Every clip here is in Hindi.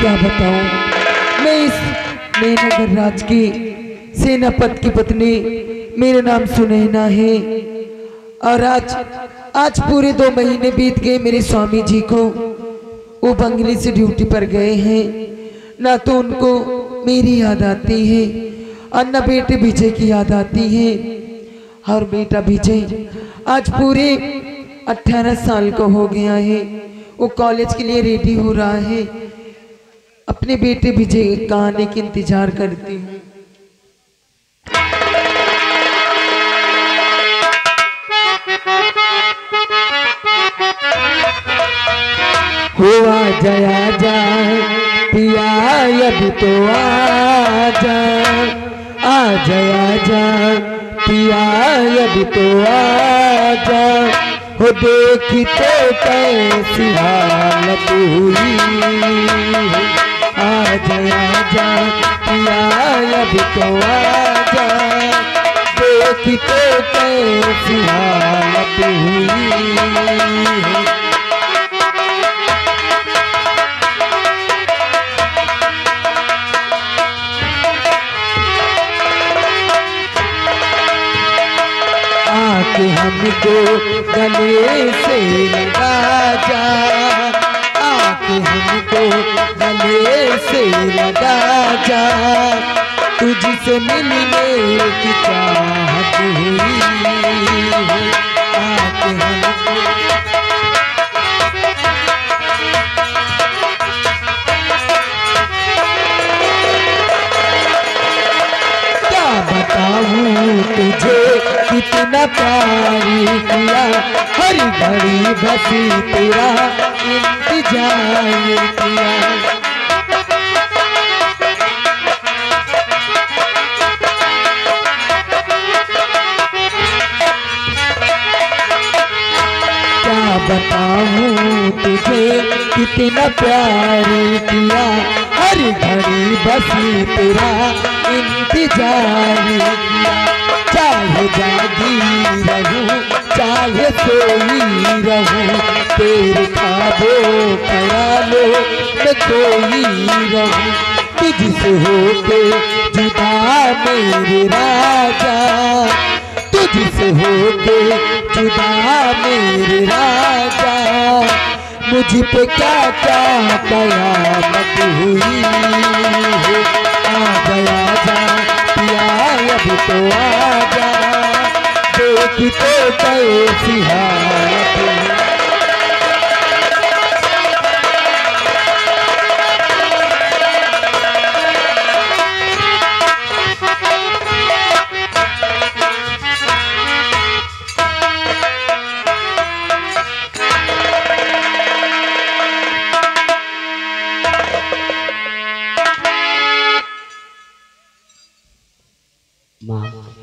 क्या बताऊं, मैं इस नगर राज की सेनापति की पत्नी, मेरा नाम सुनैना है। और आज पूरे 2 महीने बीत गए मेरे स्वामी जी को। वो बंगले से ड्यूटी पर गए हैं। ना तो उनको मेरी याद आती है और न बेटे विजय की याद आती है। और बेटा विजय आज पूरे 18 साल का हो गया है। वो कॉलेज के लिए रेडी हो रहा है। अपने बेटे विजय का आने की इंतजार करती हूँ। हुआ जया जा पिया अभी तो आ जया जा पिया अभी तो आ हो देखी तो कैसी हालत हुई। आ जया जा पिया अभी तो आ देखी तो कैसी हालत हुई। आके हमको गले से लगा जा, आके हमको गले से लगा जा, तुझसे मिलने की चाहत हुई। आके हमको क्या बताऊं तुझे कितना प्यार किया, हर घड़ी बसी तेरा इंतजार किया। क्या बताऊं तुझे कितना प्यार किया, हर घड़ी बसी तेरा इंतजार किया। चाहे जागी रहूं चाहे सोई रहूं, तेरे ख्वाबों ख्यालों में खोई रहूं। तुझसे होके जुदा मेरे राजा, तुझसे होके जुदा मेरे राजा, मुझ पे क्या क्या कयामत हुई। आ गया जा पिया अभी तो आ जा, देखी तो कैसी हालत हुई।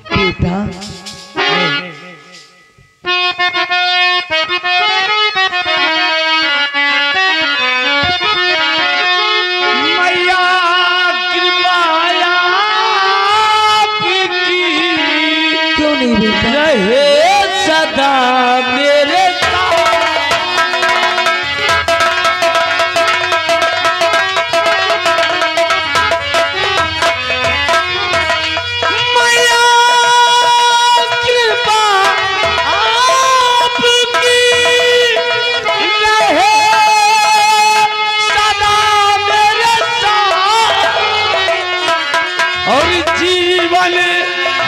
बेटा मैया कृपाया क्यों नहीं बेटा? रहे सदा मेरे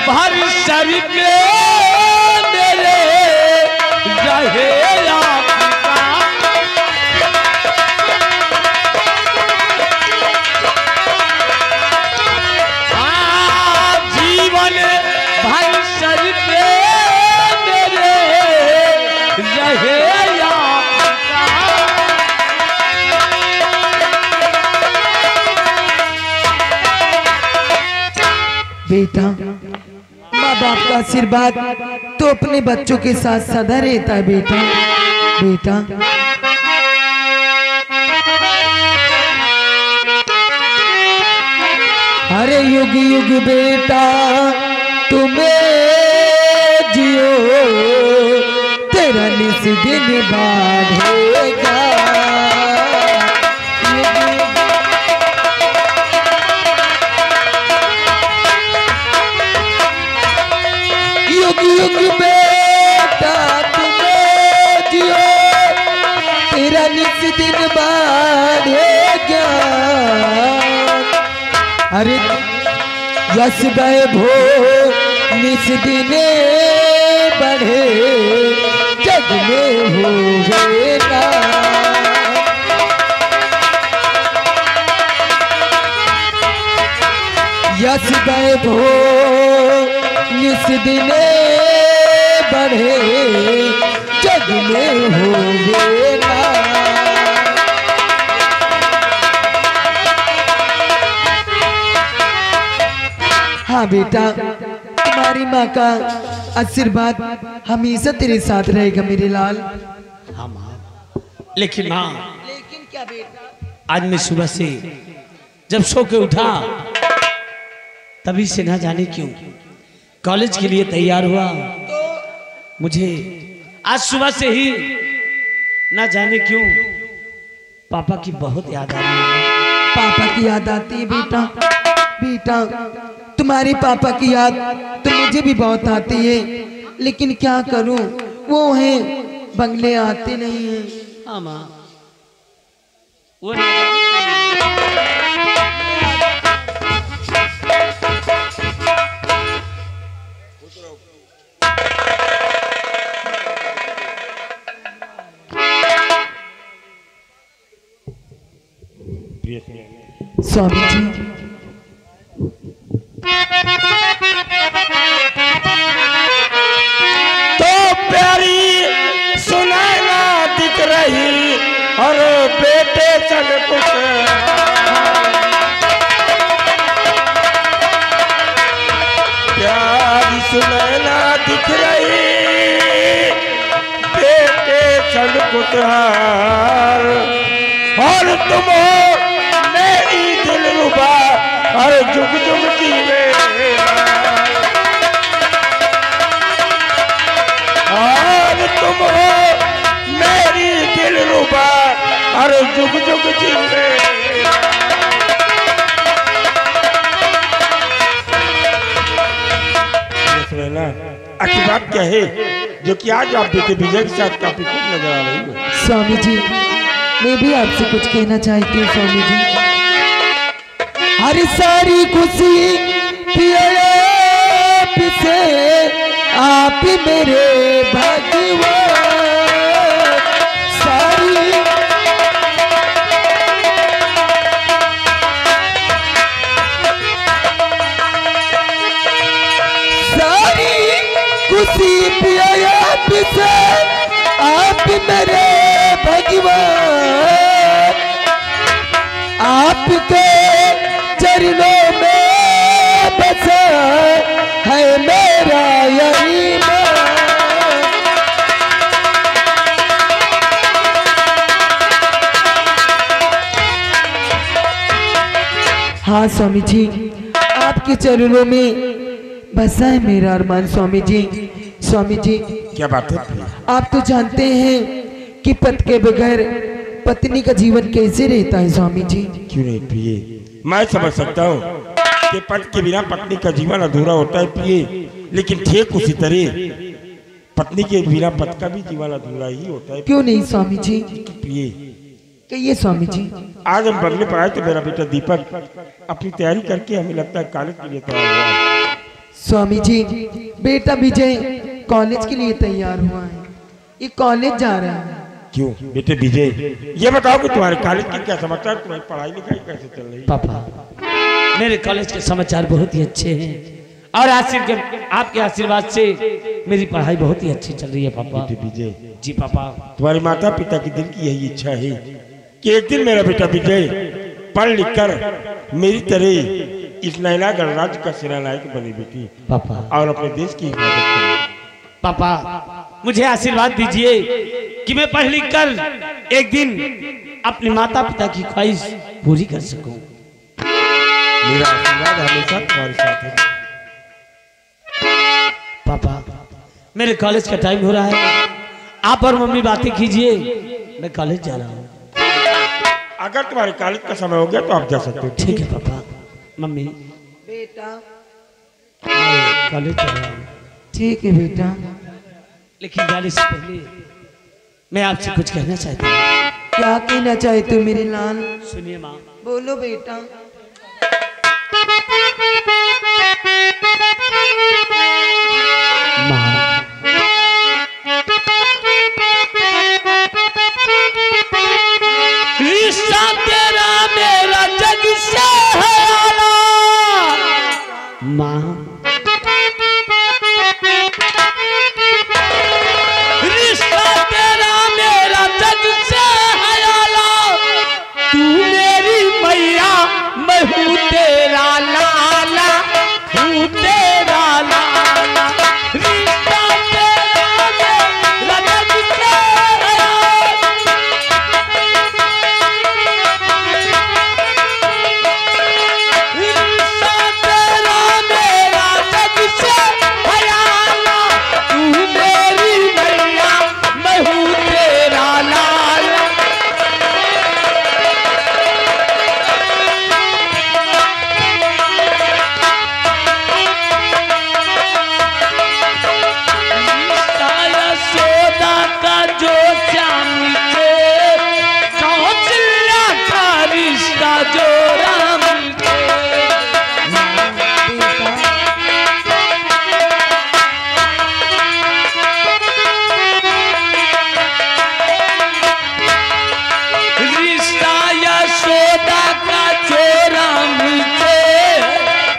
भर सर के मेरे रहे आपका। जीवन भर सर के मेरे रहे आपका। बेटा माँ बाप का आशीर्वाद तो अपने बच्चों के साथ सदा रहता है बेटा। बेटा अरे युग युग बेटा तुम्हें जियो, तेरा निस दिन बढ़ेगा। युग युग निस दिन बाढ़े ज्ञान। अरे यस गए भो निस दिने बढ़े जग में होवे ना। यस गए भो निस दिने बढ़े जग में होवे ना। हाँ बेटा, तुम्हारी माँ का आशीर्वाद हमेशा तेरे साथ रहेगा मेरे लाल। हाँ माँ, लेकिन माँ, लेकिन क्या बेटा? आज मैं सुबह से जब सो के उठा तभी से ना जाने क्यों कॉलेज के लिए तैयार हुआ। मुझे आज सुबह से ही ना जाने क्यों पापा की बहुत याद आ रही है। पापा की याद आती है बेटा। बेटा, तुम्हारे पापा की याद तो मुझे भी बहुत आती है, लेकिन क्या करूं, वो हैं बंगले आते नहीं हैं। हाँ माँ, वो स्वामी जी, तो प्यारी सुनैना दिख रही और बेटे सन कुछ। प्यारी सुनैना दिख रही बेटे सन कुतहार। और तुम हो मेरी दिलरुबा और जुग जुग जीवे। और तुम हो मेरी दिलरुबा और जुग जुग जीवे। अच्छी बात क्या है जो कि आज आप बेटे विजय के साथ काफी खुश नजर आ रही हो। स्वामी जी, मैं भी आपसे कुछ कहना चाहती हूँ स्वामी जी। हर सारी खुशी पिया से आप मेरे भगवान। सारी सारी खुशी पिया से आप मेरे भगवान। आपके चरणों में बसा है मेरा यही मन। हाँ स्वामी जी, आपके चरणों में बसा है मेरा अरमान स्वामी जी। स्वामी जी, क्या बात है? आप तो जानते हैं कि पति के बगैर पत्नी का जीवन कैसे रहता है स्वामी जी। क्यों नहीं प्रिय, मैं समझ सकता हूँ कि पति के बिना पत्नी का जीवन अधूरा होता है प्रिय, लेकिन ठीक उसी तरह पत्नी के बिना पति का भी जीवन अधूरा ही होता है। क्यों नहीं स्वामी जी? प्रिय, कहिए स्वामी जी। आज हम बंगले पर आए तो मेरा बेटा दीपक अपनी तैयारी करके हमें लगता है कॉलेज के लिए तैयार हुआ है। स्वामी जी, बेटा विजय कॉलेज के लिए तैयार हुआ है, ये कॉलेज जा रहा है। क्यों बेटे विजय, ये बताओ कि तुम्हारे कॉलेज की क्या समाचार, तुम्हारी पढ़ाई लिखाई कैसे चल रही है? पापा, मेरे कॉलेज के समाचार बहुत ही अच्छे हैं और आपके आशीर्वाद से मेरी पढ़ाई बहुत ही अच्छी चल रही है पापा। बेटे विजय, जी पापा। तुम्हारे माता पिता की दिल की यही इच्छा है कि एक दिन मेरा बेटा विजय पढ़ लिख कर मेरी तरह इस नैना गणराज्य का सेनानायक बनी बेटी पापा और अपने देश की हिफाजत करे। पापा, मुझे आशीर्वाद दीजिए कि मैं पढ़ लिख कर एक दिन अपने माता पिता की ख्वाहिश पूरी कर सकूं। मेरा आशीर्वाद हमेशा तुम्हारे साथ है। पापा, मेरे कॉलेज का टाइम हो रहा है, आप और मम्मी बातें कीजिए, मैं कॉलेज जा रहा हूँ। अगर तुम्हारे कॉलेज का समय हो गया तो आप जा सकते हो। ठीक है पापा। मम्मी, बेटा मैं कॉलेज जा रहा हूँ। ठीक है बेटा। लेकिन जाने से पहले मैं आपसे कुछ कहना चाहता हूँ। क्या कहना चाहे तू मेरे लाल? सुनिए माँ। बोलो बेटा। रिश्ता तेरा मेरा जग से है आला। माँ रिश्ता तेरा मेरा जग से है आला। तू मेरी मैया मैं हूँ तेरा लाला, हूँ तेरा लाला। रिश्ता तेरा मेरा जग से है आला। रिश्ता तेरा मेरा जग से है आला। तू मेरी मैया मैं हूँ तेरा लाला। रिश्ता यशोदा का जो चांद के, कौशल्या का रिश्ता जो राम के। रिश्ता यशोदा का जो राम के,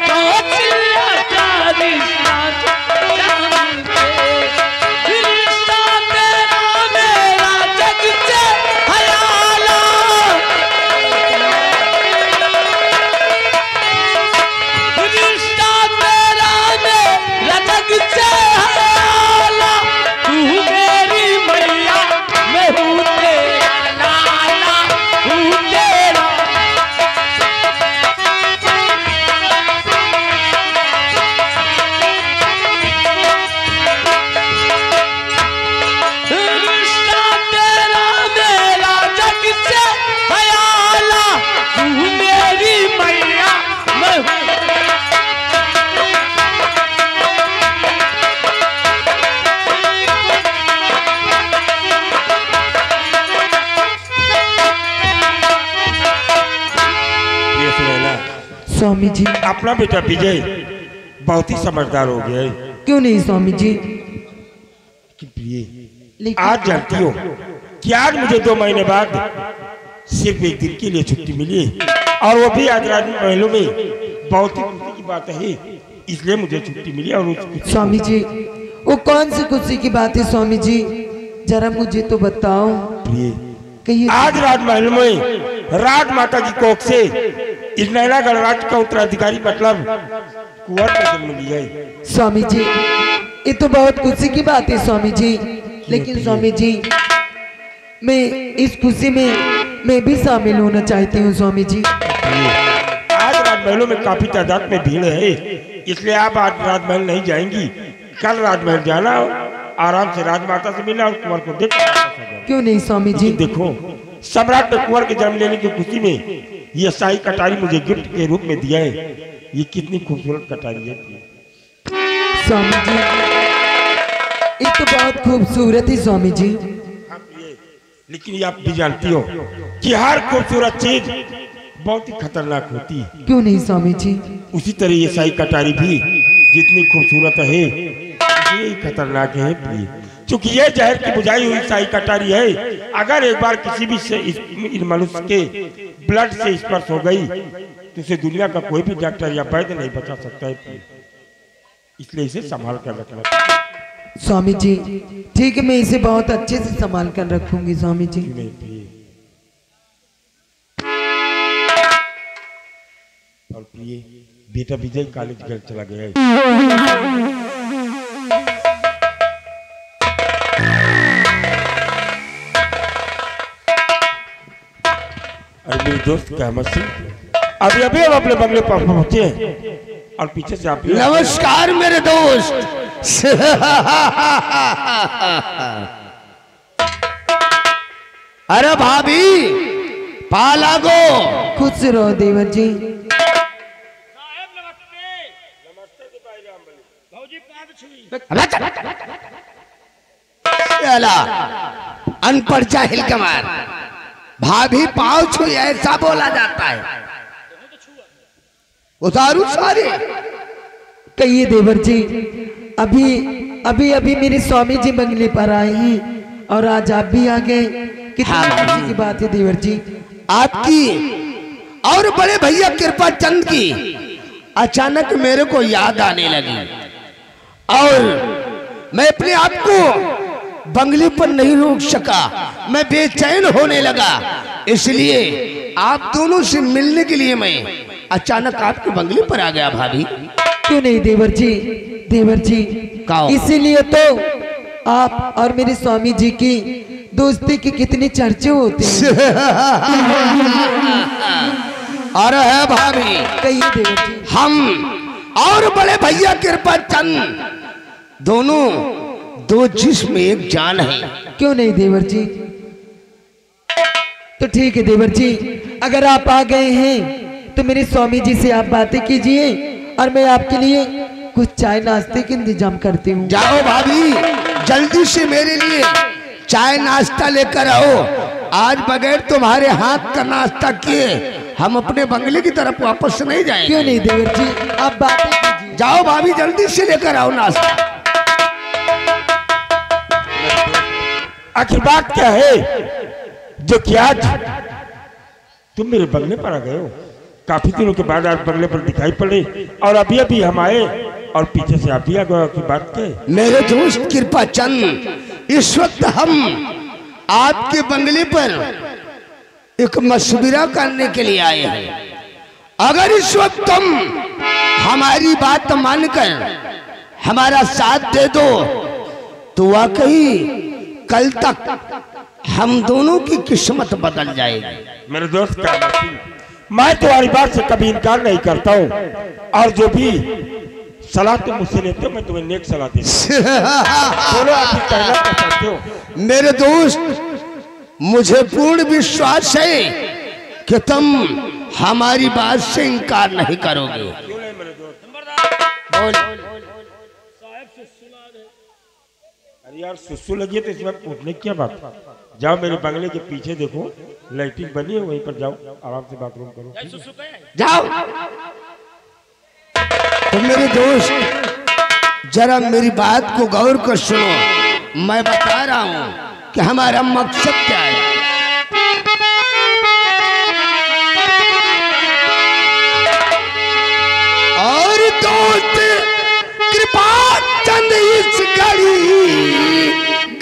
कौशल्या का रिश्ता जो राम के। रिश्ता तेरा मेरा जग से है आला। रिश्ता तेरा मेरा जग से है आला। तू मेरी मैया मैं हूँ तेरा लाला, हूँ तेरा। रिश्ता तेरा मेरा जग से है आला। तू मेरी मैया मैं हूँ। ये सुनैना, स्वामी जी। अपना बेटा विजय बहुत ही समझदार हो गया है। क्यों नहीं स्वामी जी? कि प्रिय, लेकिन आज जानती हो कि आज मुझे 2 महीने बाद सिर्फ एक दिन के लिए छुट्टी मिली है, और वो भी आज रात महलों में। बहुत ही खुशी की बात है, इसलिए मुझे छुट्टी मिली। और उस स्वामी जी, वो कौन सी खुशी की बात है स्वामी जी? जरा मुझे तो बताओ। प्रिय, कहिए। आज राजमहल में राज माता की कोख से इस नैना गणराज्य का उत्तराधिकारी मतलब कुंवर का जन्म लिया है। स्वामी जी, ये तो बहुत खुशी की बात है स्वामी जी। लेकिन स्वामी जी, मैं इस खुशी में मैं भी शामिल होना चाहती हूँ स्वामी जी। आज राजमहलों में काफी तादाद में भीड़ है, इसलिए आप आज राजमहल नहीं जाएंगी। कल राजमहल जाना, आराम से राजमाता से मिलना और कुंवर को देखना। क्यों नहीं स्वामी जी? देखो, सम्राट ने कुंवर के जन्म लेने की खुशी में ये शाही कटारी मुझे गिफ्ट के रूप में दिया है। ये कितनी खूबसूरत कटारी है स्वामी जी, ये तो बहुत खूबसूरत है स्वामी जी। लेकिन ये आप भी जानती हो कि हर खूबसूरत चीज बहुत ही खतरनाक होती है। क्यों नहीं स्वामी जी? उसी तरह ये शाही कटारी भी जितनी खूबसूरत है उतनी ही खतरनाक है प्रिय। क्योंकि ये जहर की बुझाई हुई शाही कटारी है, अगर एक बार किसी भी इस मनुष्य के ब्लड से स्पर्श हो गई तो उसे दुनिया का कोई भी डॉक्टर या वैद्य नहीं बचा सकता है प्रिय। इसलिए इसे संभाल कर रखना। स्वामी जी ठीक है, मैं इसे बहुत अच्छे से संभाल कर रखूंगी स्वामी जी। और प्रिय, बेटा विजय कॉलेज घर चला गया है। अरे मेरे दोस्त कहमत सिंह अभी अभी हम अपने बंगले पर पहुंचे हैं और पीछे से आप नमस्कार मेरे दोस्त। अरे भाभी पाला गो। खुश रहो देवर जी। अनपढ़ जाहिल कमार भाभी पाँव छुई ऐसा बोला जाता है। उतारू सारे। कहिए देवर जी, अभी अभी अभी मेरे स्वामी जी बंगले पर आए हैं और आज आप भी आ गए। कितनी खुशी की बात है देवर जी। आपकी और बड़े भैया कृपा चंद की अचानक मेरे को याद आने लगी और मैं अपने आप को बंगले पर नहीं रोक सका। मैं बेचैन होने लगा, इसलिए आप दोनों से मिलने के लिए मैं अचानक आपके बंगले पर आ गया भाभी। क्यों नहीं देवर जी, देवर जी इसीलिए तो आप और मेरे स्वामी जी की दोस्ती की कितने चर्चे होते हैं। अरे है भाभी, कहिए देवर जी। हम और बड़े भैया कृपा चंद दोनों दो जिस्म एक जान है। क्यों नहीं देवर जी। तो ठीक है देवर जी, अगर आप आ गए हैं तो मेरे स्वामी जी से आप बातें कीजिए और मैं आपके लिए कुछ चाय नाश्ते के इंतजाम करती हूँ। जाओ भाभी, जल्दी से मेरे लिए चाय नाश्ता लेकर आओ। आज बगैर तुम्हारे हाथ का नाश्ता किए हम अपने बंगले की तरफ वापस नहीं जाएंगे। क्यों नहीं देवर जी, आप बातें कीजिए। जाओ भाभी, जल्दी से लेकर आओ नाश्ता। आखिर बात क्या है जो कि आज तुम मेरे बंगले पर आ गए हो? काफी दिनों के बाद आज बंगले पर दिखाई पड़े और अभी अभी हम आए और पीछे से आप भी आ गए की बात के। मेरे दोस्त कृपा चंद, इस वक्त हम आपके बंगले पर एक मशवरा करने के लिए आए हैं। अगर इस वक्त तुम हमारी बात मानकर हमारा साथ दे दो तो वाकई कल तक हम दोनों की किस्मत बदल जाएगी। मेरे दोस्त का मैं तुम्हारी बात से कभी इनकार नहीं करता हूँ और जो भी सलाह तुम मुझसे लेते हो मैं तुम्हें नेक सलाह देता हूँ। बोलो आखिर कहना क्या चाहते हो? मेरे दोस्त, मुझे पूर्ण विश्वास है कि तुम हमारी बात से इनकार नहीं करोगे। बोल। अरे यार सुसु लगी है तो इसमें पूछने की क्या बात? जाओ मेरे बंगले के पीछे देखो, लाइटिंग बनी है, वहीं पर जाओ आराम से बाथरूम करो। जाओ। तो मेरे दोस्त जरा मेरी बात को गौर कर सुनो। मैं बता रहा हूं कि हमारा मकसद क्या है। और दोस्त कृपा चंद इस घड़ी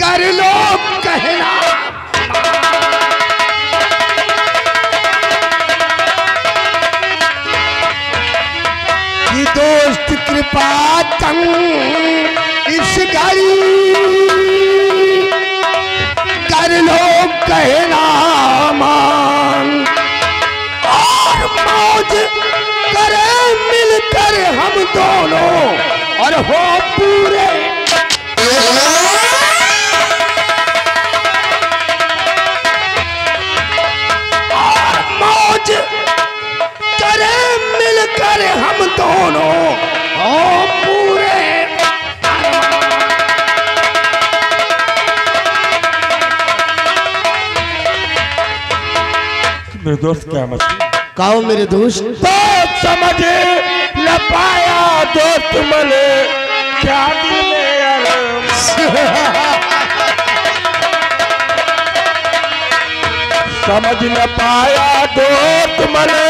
कर लो कहना, कि दोस्त कृपा चंद इस घड़ी कर लो कहना मान और मौज करे मिलकर हम दोनों और हो पूरे। और मौज करे मिलकर हम दोनों हो पूरे। मेरे दोस्त क्या मत कहो मेरे दोस्त। बात समझ न पाया दोस्त मले क्या दिल में अरम। समझ न पाया दोस्त मले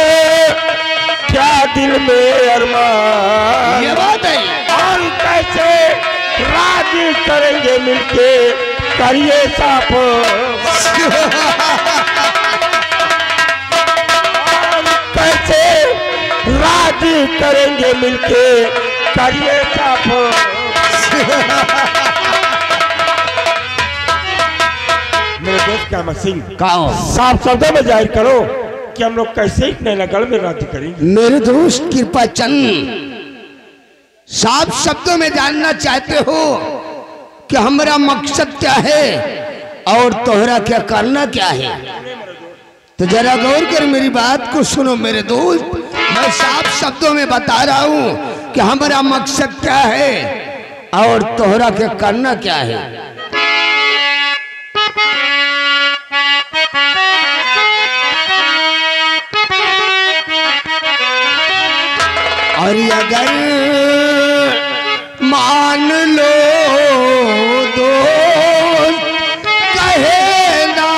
क्या दिल में अरमान। ये बात है। हम कैसे राजी करेंगे मिलके करिए साफ। कैसे राजी करेंगे मिलके करिए साफ। मेरे दोस्त क्या मसीह कहो। साफ शब्दों में जाहिर करो कि हम लोग कैसे इतने नगल में राजी करेंगे। मेरे दोस्त कृपा चंद, साफ शब्दों में जानना चाहते हो कि हमारा मकसद क्या है और तोहरा क्या करना क्या है? तो जरा गौर कर मेरी बात को सुनो मेरे दोस्त। मैं साफ शब्दों में बता रहा हूं कि हमारा मकसद क्या है और तोहरा क्या करना क्या है। और अगर मान लो दोस्त कहे ना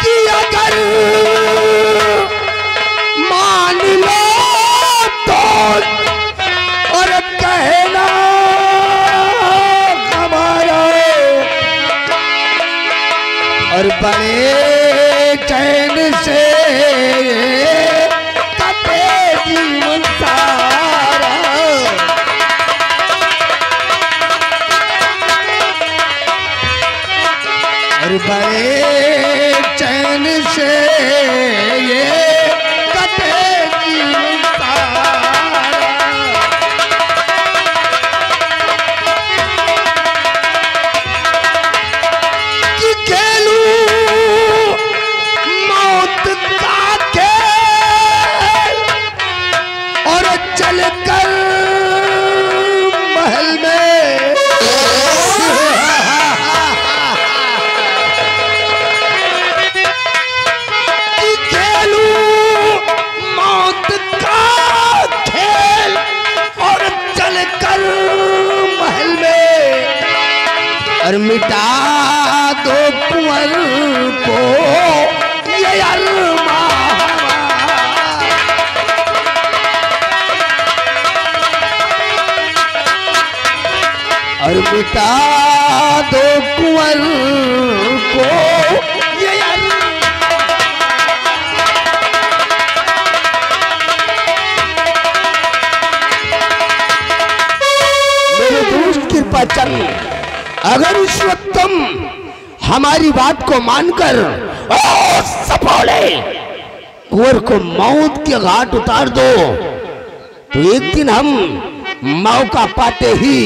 कि अगर मान लो दोस्त और कहना और बड़े चैन से कटे जीवन सारा और बड़े चैन से ये कटे जीवन सारा कि खेलू चल कर महल में खेलू मौत का खेल और चल कर महल में और मिटा दो कुंवर को ये अरमान और मिटा दो कुंवर को ये मेरे दोस्त कृपा चंद अगर इस वक्त तुम हमारी बात को मानकर सपोले कुंवर को मौत के घाट उतार दो तो एक दिन हम मौका पाते ही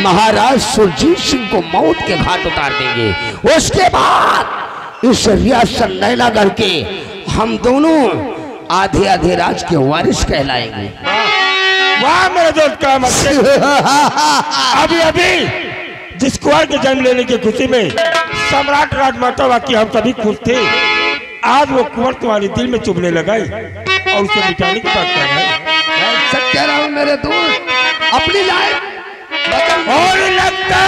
महाराज सुरजीत सिंह को मौत के घाट उतार देंगे। उसके बाद इस रियासत नैनागढ़ के हम दोनों आधे आधे राज के वारिस कहलाएंगे। वाह मेरे दोस्त का मतलब अभी अभी जिस कुंवर के जन्म लेने की खुशी में सम्राट राजमाता वाकई हम सभी खुश थे, आज वो कुंवर तुम्हारे दिल में चुभने लगा और उसे मिटाने की बात कर रहे हैं। सत्य रहो मेरे दोस्त अपनी लाइफ और लगता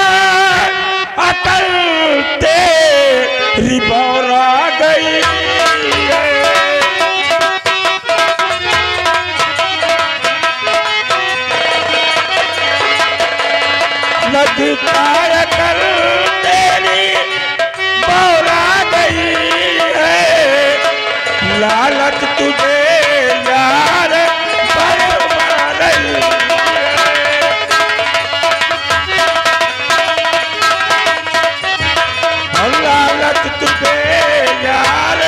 अकल तेरी बौरा गई लगता अकल तेरी बौरा गई है लालच तुझे यार बरबा रही लालच तुझे यार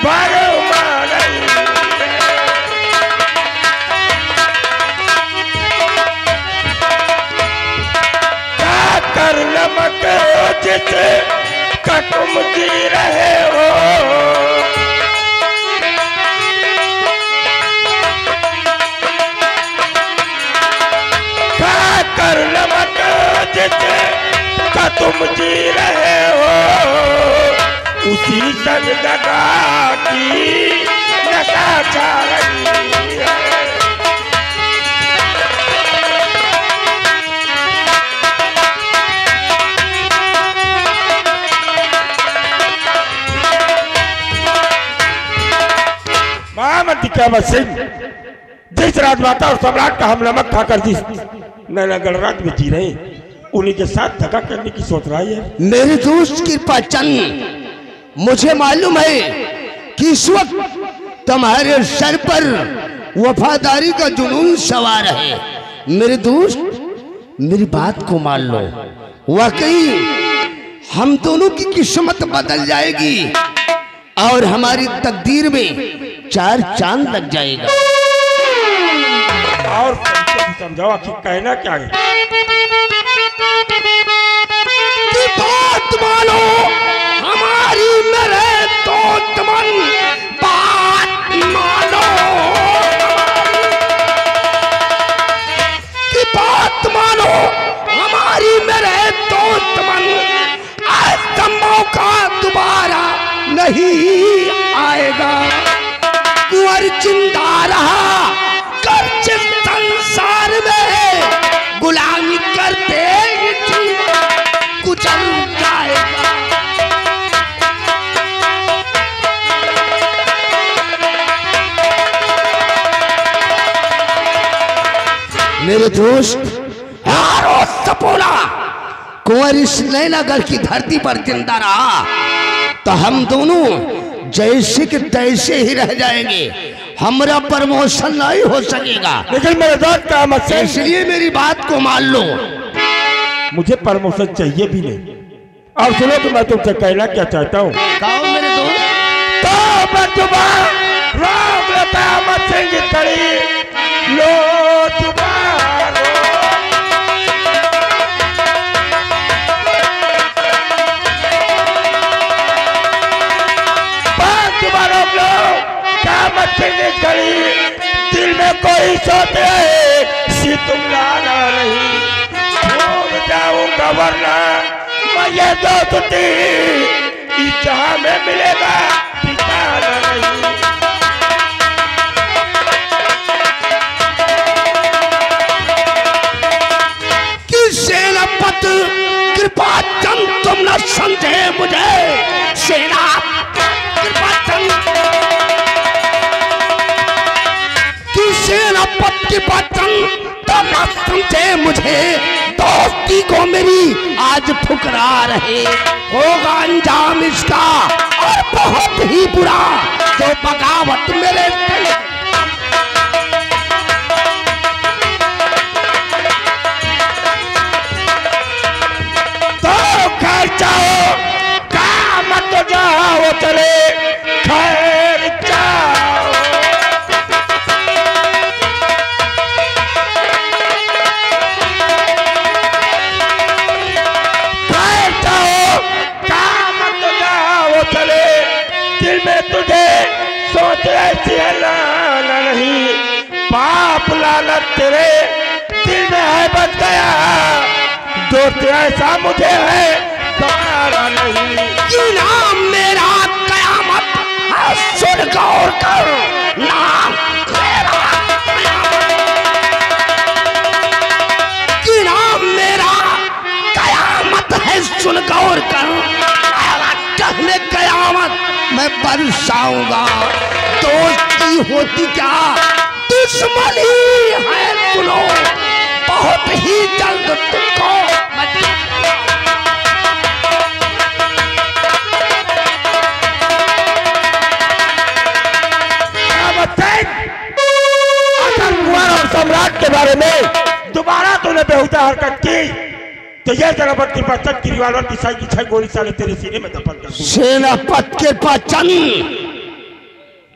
बरबा रही क्या कर नमक जिसे तुम जी रहे हो क्या कर नमक जिसे तुम जी रहे हो उसी संग दगा की नशा छा रही है। महामंत्री सिंह जिस राजमाता और सम्राट का हम नमक खाकर जिस नैनागढ़ राज्य में जी रहे उन्हीं के साथ धक्का करने की सोच रहा है। मेरे दोस्त कृपा चंद मुझे मालूम है कि इस वक्त तुम्हारे सर पर वफादारी का जुनून सवार है। मेरे दोस्त मेरी बात को मान लो, वाकई हम दोनों की किस्मत बदल जाएगी और हमारी तकदीर में चार चांद लग जाएगा। और समझाओ आखिर कहना क्या है। कि बात मानो हमारी मेरे दोस्त मन, बात मानो कि बात मानो हमारी मेरे दोस्त मेरे दोस्त यारो सपोला कुंवर इस नैनागढ़ की धरती पर जिंदा रहा तो हम दोनों जैसे कि तैसे ही रह जाएंगे, हमारा प्रमोशन नहीं हो सकेगा। लेकिन मेरे दोस्त का मत से इसलिए मेरी बात को मान लो। मुझे प्रमोशन चाहिए भी नहीं। और सुनो तो मैं तुमसे कहना क्या चाहता हूँ। कहो मेरे दोस्त। तो मैं तुम्हारा रोक लेता मत सिंह करी लो तुम्हारा करी दिल में कोई सोते सी तुम लाना नहीं छोड़ जाऊंगा वरना मैं ये दोस्ती इस जहां में मिलेगा ठिकाना नहीं। कि सेनापति कृपा चंद तुम न समझे मुझे, सेना कृपा चंद सेनापति की बातन तब न समझे मुझे, दोस्ती को मेरी आज ठुकरा रहे, होगा अंजाम इसका और बहुत ही बुरा जो बगावत मेरे तो खैर जाओ काम मत जाओ चले खैर जाओ। दिल में तुझे सोच ऐसी है लाना नहीं, पाप लालच तेरे दिल में है बच गया, दोस्त ऐसा मुझे है गवारा नहीं। कि नाम मेरा कयामत है, सुन गौर कर नाम मेरा कि नाम मेरा कयामत है, सुन गौर कर कहने कयामत मैं बरसाऊंगा। दोस्ती होती क्या दुश्मनी है, सुनो बहुत ही जल्द तुमको और सम्राट के बारे में दोबारा तूने बेहुदा हरकत की तो यह जगह पर कृपा चंद की रिवाल्वर की साई की 6 गोली साले तेरे सीने में दफन कर दूं। सेनापति कृपा चंद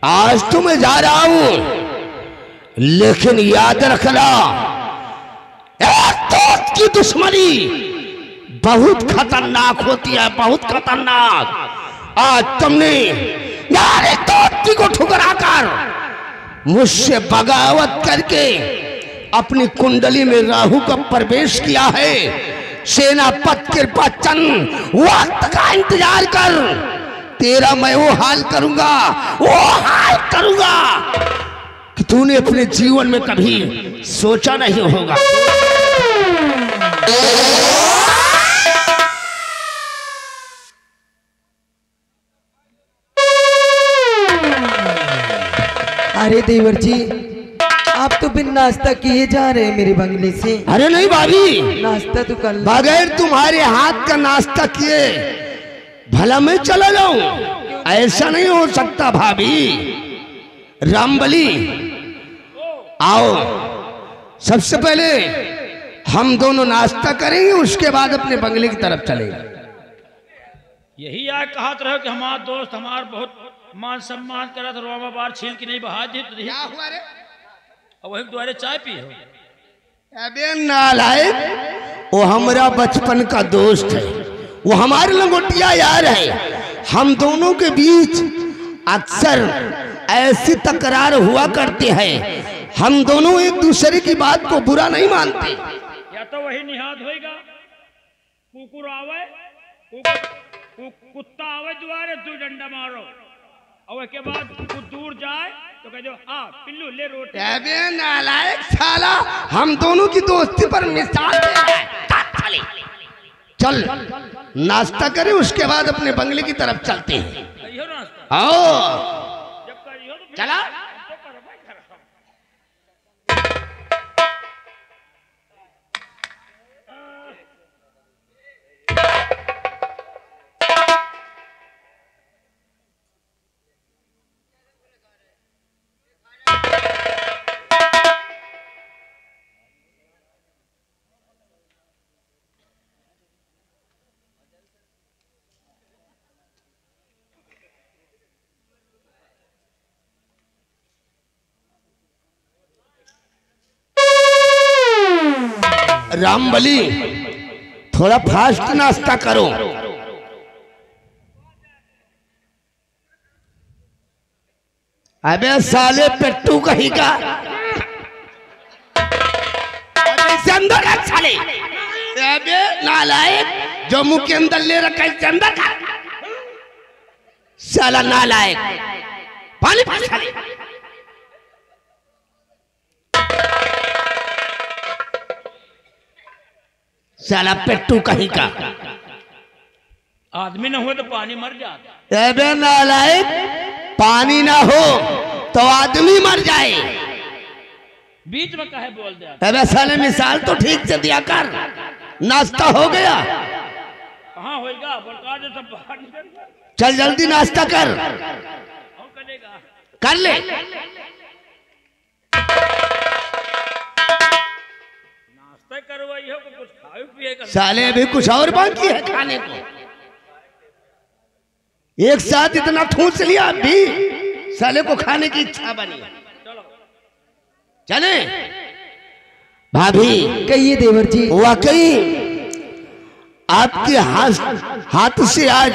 आज तो मैं जा रहा हूं, लेकिन याद रखना एक दोस्त की दुश्मनी बहुत खतरनाक होती है, बहुत खतरनाक। आज तुमने मेरे दोस्ती को ठुकरा कर मुझसे बगावत करके अपनी कुंडली में राहु का प्रवेश किया है। सेनापति कृपा चंद वक्त का इंतजार कर, तेरा मैं वो हाल करूंगा कि तूने अपने जीवन में कभी सोचा नहीं होगा। अरे देवर जी, आप तो बिन नाश्ता किए जा रहे हैं मेरे बंगले से। अरे नहीं भाभी, नाश्ता तो कर लो। बगैर तुम्हारे हाथ का नाश्ता किए भला मैं चला जाऊं? ऐसा नहीं हो सकता भाभी। रामबली आओ, सबसे पहले हम दोनों नाश्ता करेंगे, उसके बाद अपने बंगले की तरफ चलेंगे। यही आए कहत रहो कि हमार दोस्त हमार बहुत मान सम्मान करत, रोमा बार छील की नहीं बहा दी तो क्या हुआ रे? और वही द्वारे चाय पी हो। अबे नालायक, वो हमारा बचपन का दोस्त है, वो हमारे लंगोटिया यार है। हम दोनों के बीच अक्सर ऐसी तकरार हुआ करते हैं। हम दोनों एक दूसरे की बात को बुरा नहीं मानते। या तो वही निहाद होएगा, कुकुर आवे कुत्ता आवे द्वारे तू डंडा मारो, और उसके बाद कुछ दूर जाए तो कह दो हाँ पिल्लू ले रोटी। अबे नालायक साला, हम दोनों की दोस्ती पर मिसाल दे रहा है। चल नाश्ता करें, उसके बाद अपने बंगले की तरफ चलते हैं। आओ चला। रामबली थोड़ा फास्ट नाश्ता करो। अबे साले पेट्टू कहीं का, अबे इसे अंदर रख साले। अबे नालायक, जो मुंह के अंदर ले रखा है इसके अंदर का साला नालायक। पानी पी साले। साला पेट्टू कहीं का, आदमी ना हो तो पानी मर जाता। अबे नालायक, पानी ना हो तो आदमी मर जाए। बीच में काहे बोल दे? अबे साले मिसाल तो ठीक से दिया कर। नाश्ता हो गया? कहाँ होएगा? बड़का जो सब बाहर निकल गया। चल जल्दी नाश्ता कर। और करेगा? कर ले। नाश्ता करवाई हो कुछ खाए पिए का? साले अभी कुछ और बाकी है खाने को। एक साथ इतना ठूस लिया, अभी साले को खाने की इच्छा बनी। चले भाभी। कहिए देवर जी। वाकई आपके हाथ से आज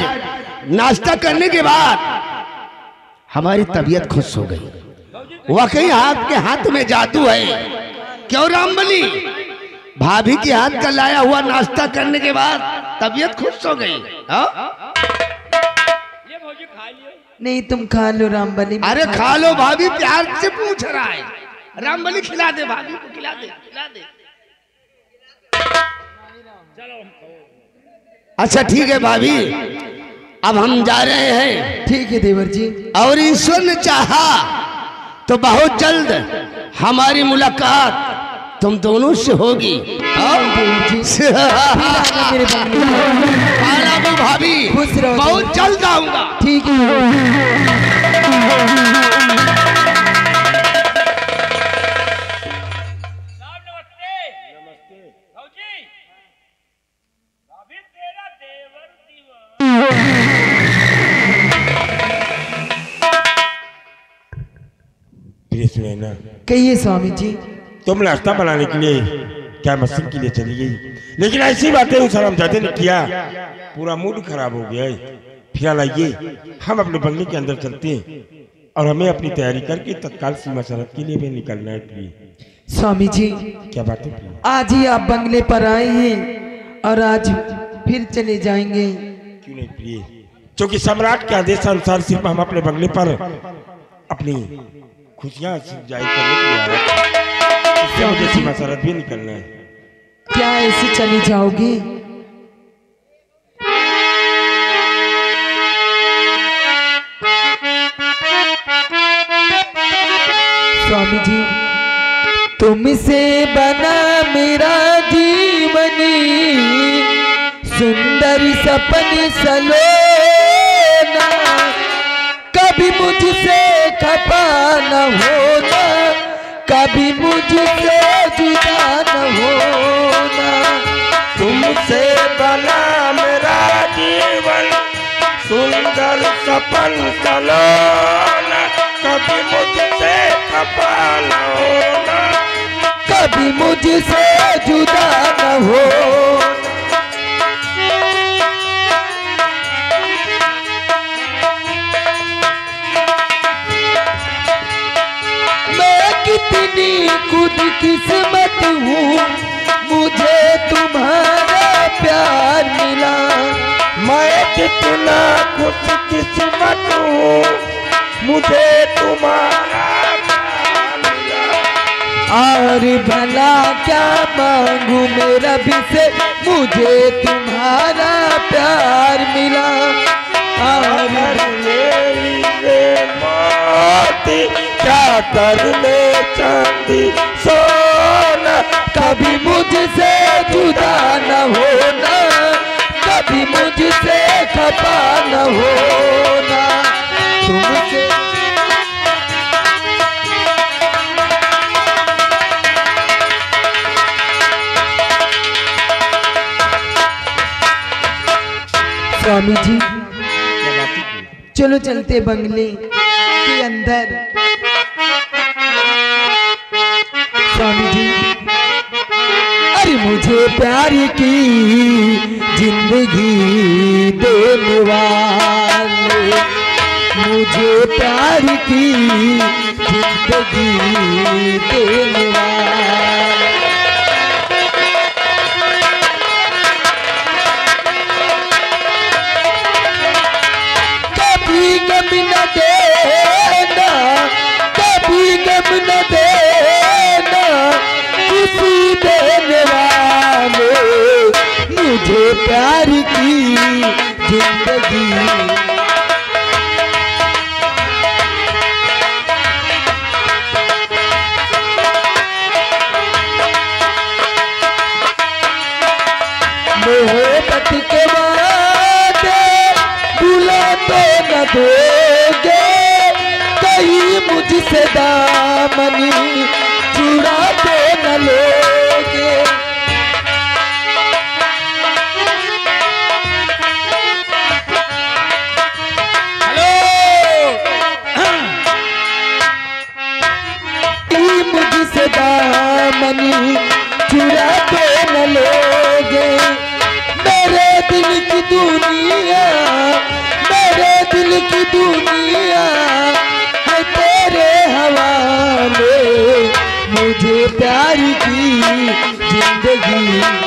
नाश्ता करने के बाद हमारी तबीयत खुश हो गई। वाकई आपके हाथ में जादू है। क्यों रामबली? भाभी के हाथ का लाया हुआ नाश्ता करने के बाद तबीयत खुश हो गई। नहीं तुम खा लो रामबली। अरे खा लो, भाभी प्यार से पूछ रहा है। रामबली खिला दे, भाभी को खिला दे, खिला दे। अच्छा ठीक है भाभी, अब हम जा रहे हैं। ठीक है देवर जी। और ईश्वर ने चाहा तो बहुत जल्द हमारी मुलाकात तुम दोनों से होगी। मेरे भाभी खुश रहो। बहुत जल्द आऊंगा। ठीक है। सुनैना, कहिए स्वामी जी। तुम नाश्ता बनाने के लिए क्या मस्जिद के लिए चली गई, लेकिन ऐसी बातें उस हरामजादे ने किया, पूरा मूड खराब हो गया है। फिलहाल आइए हम अपने बंगले के अंदर चलते हैं और हमें अपनी तैयारी करके तत्काल सीमा सरहद के लिए भी निकलना है। प्रिय स्वामी जी, क्या बात है प्रिय? आज ही आप बंगले पर आए हैं और आज फिर चले जाएंगे? क्यों नहीं प्रिय, क्योंकि सम्राट के आदेश अनुसार सिर्फ हम अपने बंगले पर अपनी खुशियां जाहिर करने के लिए आ रहे हैं। इससे मुझे सीमा सरहद भी निकलना है। क्या ऐसे चले जाओगे? स्वामी जी, तुमसे बना मेरा जीवनी, सुंदर सपन सलोना, कभी मुझसे खपा न होना, कभी मुझसे जुदा न होना। तुमसे बना मेरा जीवन, सुंदर सपन सलोना, कभी मुझसे खपा न होना, कभी मुझसे जुदा न होना। कितनी खुद किस्मत हूँ, मुझे तुम्हारा प्यार मिला। मैं कितना खुश किस्मत हूँ, मुझे तुम्हारा प्यार मिला। और भला क्या मांगू मैं रब से, मुझे तुम्हारा प्यार मिला। और क्या कर ले चांदी सोना, कभी मुझसे जुदा न होना, कभी मुझसे खपा न होना। तुमसे स्वामी जी, चलो चलते बंगले के अंदर। स्वामी जी, अरे मुझे प्यार की जिंदगी देने वाले, मुझे प्यार की जिंदगी देने वाले। कभी गम न देना, कभी गम न देना, खुशी देने वाले, मुझे प्यार की जिंदगी। मोहब्बत के वादे भूला तो न दोगे, कहीं मुझसे दामनी चुरा तो न लोगे। कहीं मुझसे दामनी चुरा तो न लोगे। मेरे दिल की दुनिया, मेरे दिल की दुनिया है तेरे हवाले, मुझे प्यार की जिंदगी